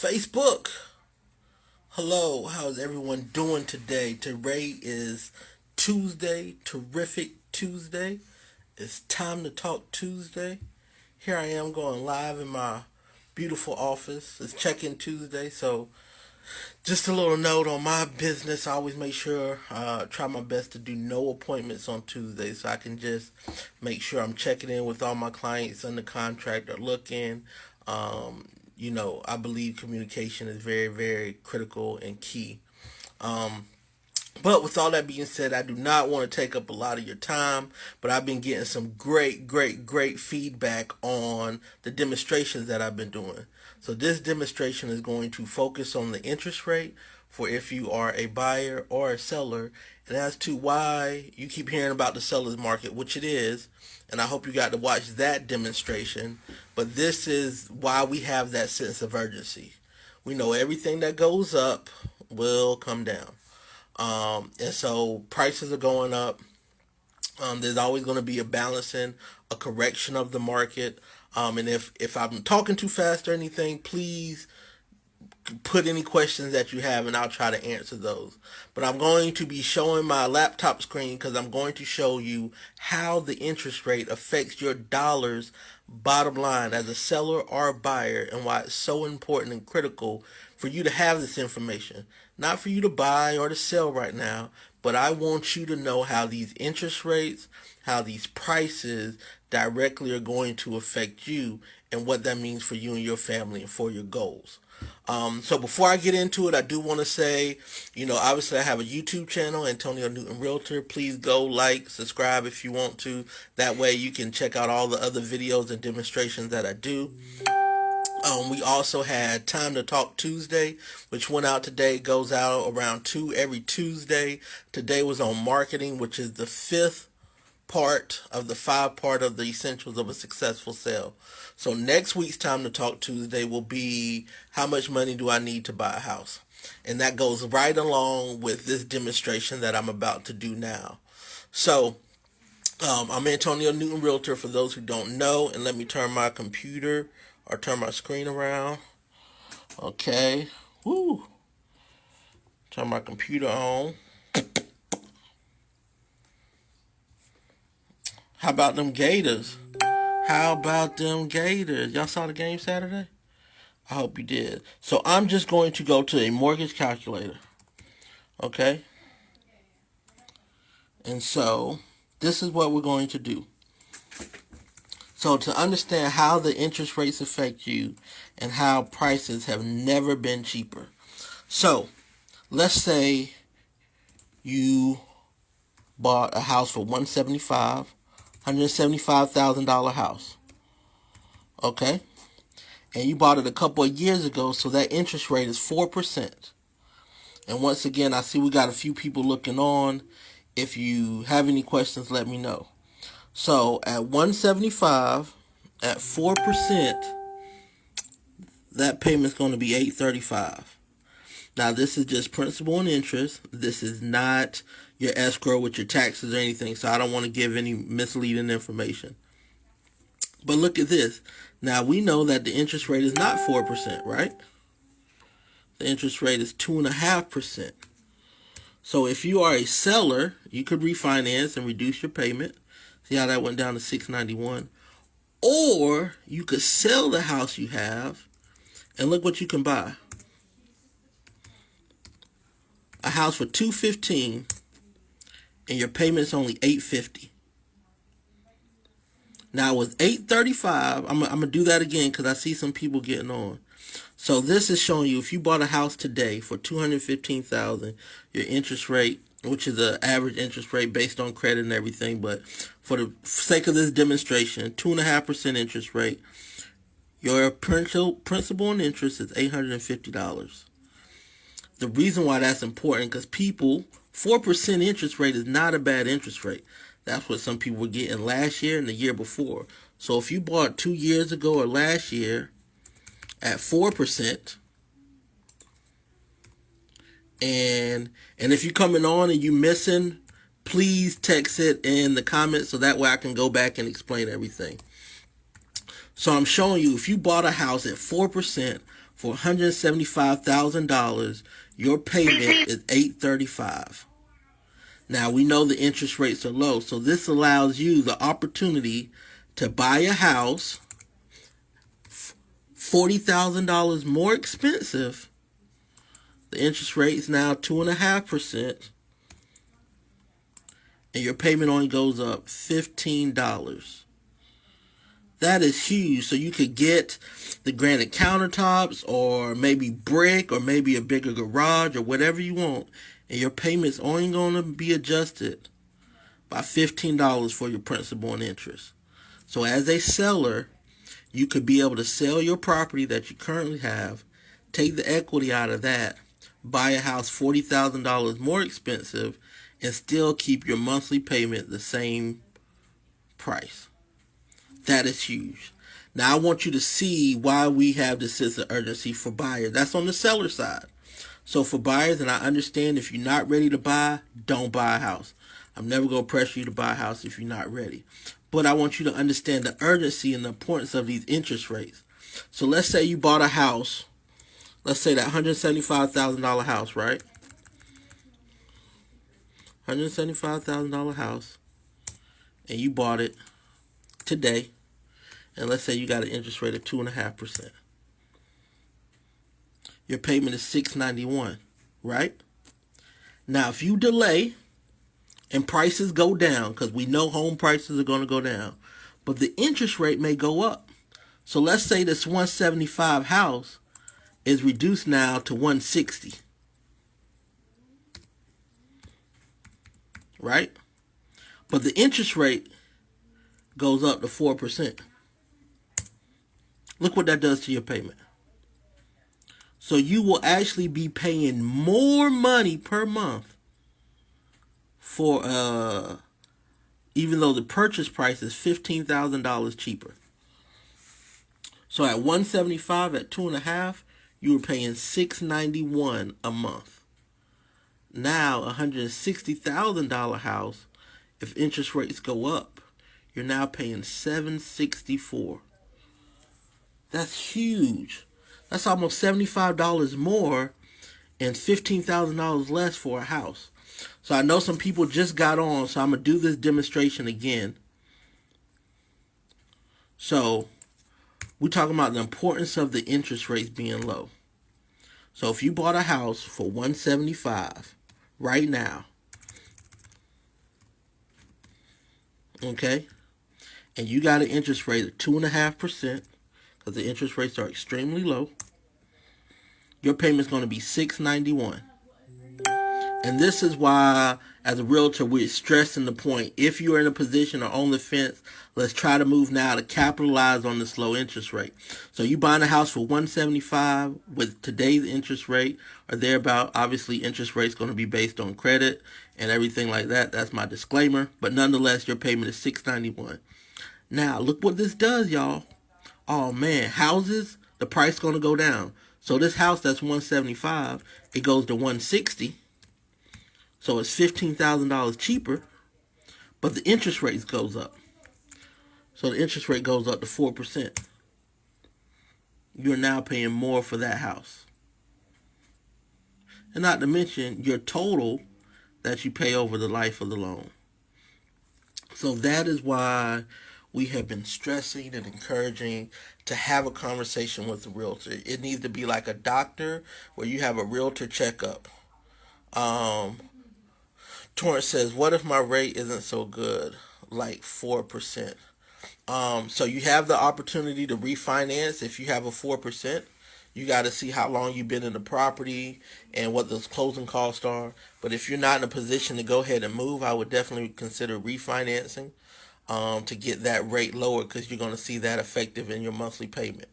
Facebook. Hello, how's everyone doing today? Today is Tuesday, terrific Tuesday. It's time to talk Tuesday. Here I am going live in my beautiful office. It's check-in Tuesday, so just a little note on my business. I always make sure try my best to do no appointments on Tuesday, so I can just make sure I'm checking in with all my clients under contract or looking. I believe communication is very, very critical and key. Um, but with all that being said, I do not want to take up a lot of your time, but I've been getting some great feedback on the demonstrations that I've been doing. So this demonstration is going to focus on the interest rate for if you are a buyer or a seller, and as to why you keep hearing about the seller's market, which it is, and I hope you got to watch that demonstration. But this is why we have that sense of urgency. We know everything that goes up will come down. And so prices are going up. There's always going to be a balancing, a correction of the market. And if I'm talking too fast or anything, please put any questions that you have and I'll try to answer those. But I'm going to be showing my laptop screen because I'm going to show you how the interest rate affects your dollars bottom line as a seller or a buyer, and why it's so important and critical for you to have this information. Not for you to buy or to sell right now, but I want you to know how these interest rates, how these prices directly are going to affect you and what that means for you and your family and for your goals. So before I get into it, I do want to say, obviously I have a YouTube channel, Antonio Newton Realtor. Please go like, subscribe if you want to. That way you can check out all the other videos and demonstrations that I do. We also had Time to Talk Tuesday, which went out today. It goes out around 2 every Tuesday. Today was on marketing, which is the fifth part of the 5 part of the essentials of a successful sale. So next week's Time to Talk Tuesday will be how much money do I need to buy a house? And that goes right along with this demonstration that I'm about to do now. So I'm Antonio Newton Realtor for those who don't know, and let me turn my computer or turn my screen around. Okay. Woo. Turn my computer on. How about them Gators? How about them Gators? Y'all saw the game Saturday? I hope you did. So I'm just going to go to a mortgage calculator. Okay? And so this is what we're going to do. So to understand how the interest rates affect you and how prices have never been cheaper. So let's say you bought a house for $175,000 house. Okay? And you bought it a couple of years ago, so that interest rate is 4%. And once again, I see we got a few people looking on. If you have any questions, let me know. So at 175, at 4%, that payment's going to be $835. Now this is just principal and interest. This is not your escrow with your taxes or anything, so I don't want to give any misleading information. But look at this. Now we know that the interest rate is not 4%, right? The interest rate is 2.5%. So if you are a seller, you could refinance and reduce your payment. See how that went down to $691. Or you could sell the house you have, and look what you can buy. A house for $215, and your payment's only $850. Now with $835, I'm gonna do that again because I see some people getting on. So this is showing you if you bought a house today for $215,000, your interest rate, which is an average interest rate based on credit and everything, but for the sake of this demonstration, 2.5% interest rate, your principal and interest is $850. The reason why that's important, because 4% interest rate is not a bad interest rate. That's what some people were getting last year and the year before. So if you bought 2 years ago or last year at 4%, and if you're coming on and you're missing, please text it in the comments so that way I can go back and explain everything. So I'm showing you if you bought a house at 4%, For $175,000, your payment is $835. Now we know the interest rates are low, so this allows you the opportunity to buy a house $40,000 more expensive. The interest rate is now 2.5%, and your payment only goes up $15. That is huge. So you could get the granite countertops, or maybe brick, or maybe a bigger garage, or whatever you want, and your payment's only going to be adjusted by $15 for your principal and interest. So as a seller, you could be able to sell your property that you currently have, take the equity out of that, buy a house $40,000 more expensive, and still keep your monthly payment the same price. That is huge. Now I want you to see why we have this sense of urgency for buyers. That's on the seller side. So for buyers, and I understand if you're not ready to buy, don't buy a house. I'm never going to pressure you to buy a house if you're not ready. But I want you to understand the urgency and the importance of these interest rates. So let's say you bought a house. Let's say that $175,000 house, right? $175,000 house. And you bought it today. And let's say you got an interest rate of 2.5%. Your payment is $691, right? Now, if you delay and prices go down, because we know home prices are going to go down, but the interest rate may go up. So let's say this 175 house is reduced now to 160, right? But the interest rate goes up to 4%. Look what that does to your payment. So you will actually be paying more money per month for even though the purchase price is $15,000 cheaper. So at 175 at 2.5, you were paying $691 a month. Now $160,000 house, if interest rates go up, you're now paying $764. That's huge. That's almost $75 more and $15,000 less for a house. So I know some people just got on, so I'm going to do this demonstration again. So we're talking about the importance of the interest rates being low. So if you bought a house for $175 right now, okay, and you got an interest rate of 2.5%, because the interest rates are extremely low, your payment's going to be $691. And this is why, as a realtor, we're stressing the point. If you're in a position or on the fence, let's try to move now to capitalize on this low interest rate. So you buying a house for $175 with today's interest rate or thereabout. Obviously, interest rate's going to be based on credit and everything like that. That's my disclaimer. But nonetheless, your payment is $691. Now, look what this does, y'all. Oh man, houses, the price going to go down. So this house that's $175, it goes to $160. So it's $15,000 cheaper, but the interest rate goes up. So the interest rate goes up to 4%. You're now paying more for that house. And not to mention your total that you pay over the life of the loan. So that is why we have been stressing and encouraging to have a conversation with the realtor. It needs to be like a doctor where you have a realtor checkup. Torrance says, what if my rate isn't so good, like 4%? So you have the opportunity to refinance if you have a 4%. You got to see how long you've been in the property and what those closing costs are. But if you're not in a position to go ahead and move, I would definitely consider refinancing to get that rate lower, because you're going to see that effective in your monthly payment.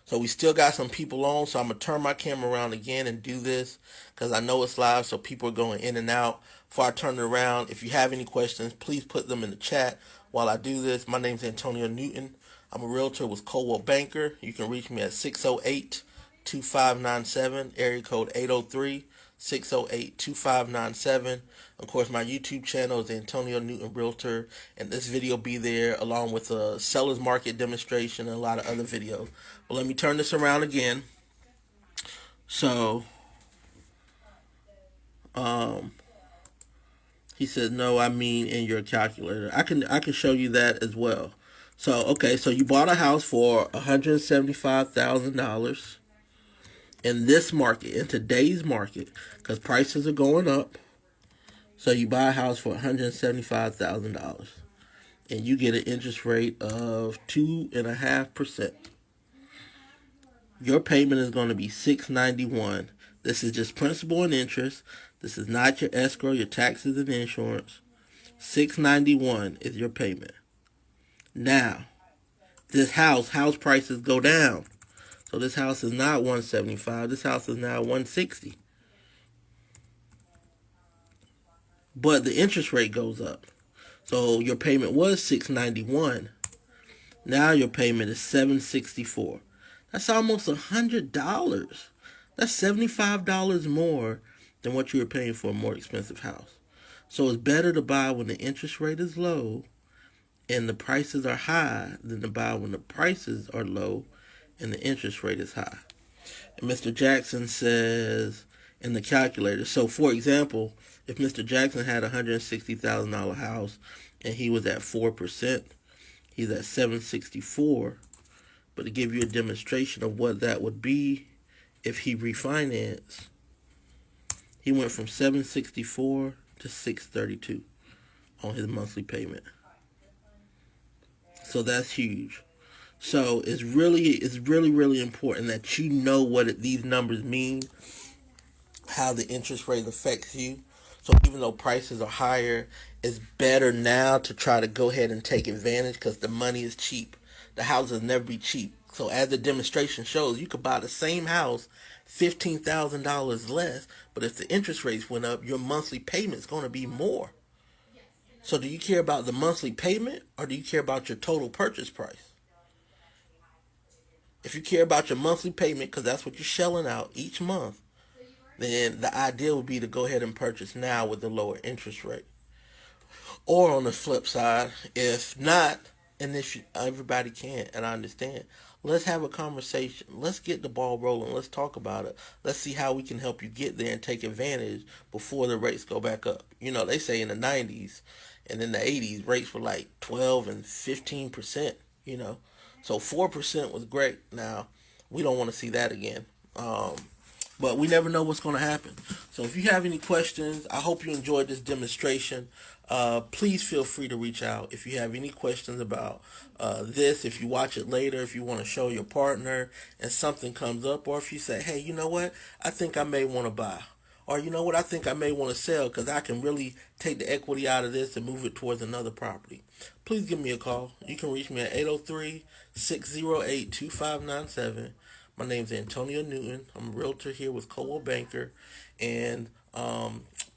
So we still got some people on, so I'm going to turn my camera around again and do this because I know it's live, so people are going in and out. Before I turn it around, if you have any questions, please put them in the chat while I do this. My name's Antonio Newton. I'm a realtor with Coldwell Banker. You can reach me at 608-2597, area code 803-608-2597. Of course, my YouTube channel is Antonio Newton Realtor, and this video will be there along with a seller's market demonstration and a lot of other videos. But let me turn this around again. So um, he said, no, I mean in your calculator. I can show you that as well. So okay, so you bought a house for $175,000 in this market, in today's market, because prices are going up. So you buy a house for $175,000, and you get an interest rate of 2.5%. Your payment is going to be $691. This is just principal and interest. This is not your escrow, your taxes, and insurance. $691 is your payment. Now, this house prices go down. So this house is not 175. This house is now 160. But the interest rate goes up. So your payment was 691. Now your payment is 764. That's almost $100. That's $75 more than what you were paying for a more expensive house. So it's better to buy when the interest rate is low and the prices are high than to buy when the prices are low and the interest rate is high. And Mr. Jackson says in the calculator. So for example, if Mr. Jackson had a $160,000 house and he was at 4%, he's at 764. But to give you a demonstration of what that would be if he refinanced, he went from 764 to 632 on his monthly payment. So that's huge. So it's really important that you know what these numbers mean, how the interest rate affects you. So even though prices are higher, it's better now to try to go ahead and take advantage because the money is cheap. The houses never be cheap. So as the demonstration shows, you could buy the same house $15,000 less, but if the interest rates went up, your monthly payment is going to be more. So do you care about the monthly payment or do you care about your total purchase price? If you care about your monthly payment, because that's what you're shelling out each month, then the idea would be to go ahead and purchase now with the lower interest rate. Or on the flip side, if not, and if everybody can, and I understand, let's have a conversation. Let's get the ball rolling. Let's talk about it. Let's see how we can help you get there and take advantage before the rates go back up. You know, they say in the 90s and in the 80s, rates were like 12 and 15%, you know. So 4% was great. Now, we don't want to see that again. But we never know what's going to happen. So if you have any questions, I hope you enjoyed this demonstration. Please feel free to reach out if you have any questions about this. If you watch it later, if you want to show your partner and something comes up, or if you say, hey, you know what, I think I may want to buy. Or you know what, I think I may want to sell because I can really take the equity out of this and move it towards another property. Please give me a call. You can reach me at 803-608-2597. My name's Antonio Newton. I'm a realtor here with Coldwell Banker. And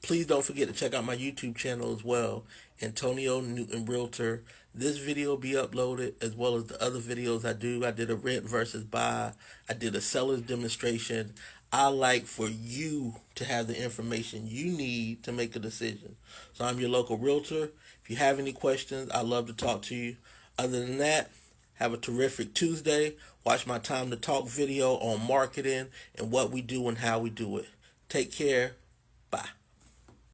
please don't forget to check out my YouTube channel as well, Antonio Newton Realtor. This video will be uploaded as well as the other videos I do. I did a rent versus buy. I did a seller's demonstration. I like for you to have the information you need to make a decision. So I'm your local realtor. If you have any questions, I'd love to talk to you. Other than that, have a terrific Tuesday. Watch my Time to Talk video on marketing and what we do and how we do it. Take care.